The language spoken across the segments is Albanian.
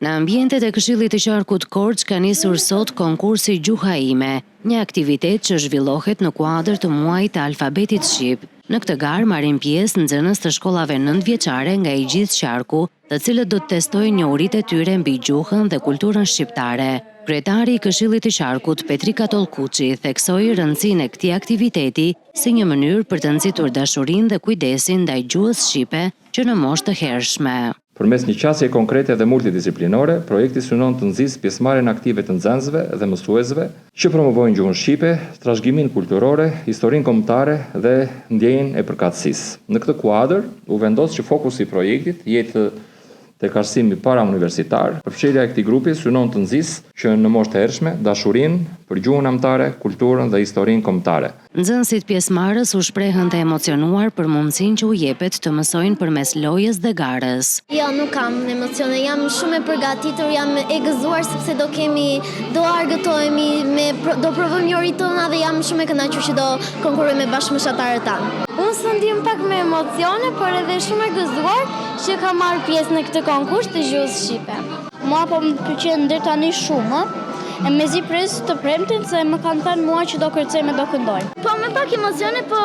Në ambientet e Këshillit të Qarkut Korç ka nisur sot konkursi Gjuha Ime, një aktivitet që zhvillohet në kuadër të muajit të alfabetit shqip. Në këtë garë marrin pjesë nxënës të shkollave 9-vjeçare nga i gjithë Qarku, të cilët do të testojnë njohuritë e tyre mbi gjuhën dhe kulturën shqiptare. Kryetari i Këshillit të Qarkut, Petrika Tollkuçi, theksoi rëndësinë e këtij aktiviteti si një mënyrë për të nxitur dashurinë dhe kujdesin ndaj gjuhës shqipe që në moshë të hershme. Përmes një qasje konkrete dhe multidisiplinore, projekti synon të nxjisë pjesëmarrjen aktive të nxënësve dhe mësuesve që promovojnë gjuhën shqipe, trashëgiminë kulturore, historinë kombëtare dhe ndjenjën e përkatësisë. Në këtë kuadër, u vendos që fokusi i projektit jetë tek arsimi parauniversitar. Përfshirja e këtij grupi synon të nxjisë që në moshë të hershme dashurinë për gjuhën amtare, kulturën dhe historinë kombëtare. Nxënësit pjesëmarrës u shprehën të emocionuar për mundësinë që u jepet të mësojnë përmes lojës dhe garës. Jo, nuk kam emocione, jam shumë e përgatitur, jam e gëzuar sepse do argëtohemi, do provojmë njohuritë tona dhe jam shumë e kënaqur që do konkurrojmë me bashkëmoshatarët tanë. Unë së ndjem pak me emocione, por edhe shumë e gëzuar që kam marrë pjesë në këtë konkurs të gjuhës shqipe. Mua po më pëlqen deri tani shumë, e mezi pres të premten se më kanë thënë mua që do kërcejmë do këndojmë. Po me pak emocione, po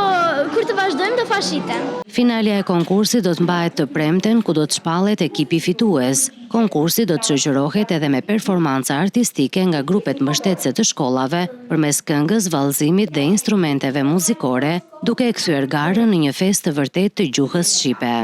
kur të vazhdojmë do fashitem. Finalja e konkursit do të mbahet të premten ku do të shpallet ekipi fitues. Konkursi do të shoqërohet edhe me performanca artistike nga grupet mbështetëse të shkollave përmes këngës, vallëzimit dhe instrumenteve muzikore, duke e kthyer garën në një festë të vërtetë të gjuhës shqipe.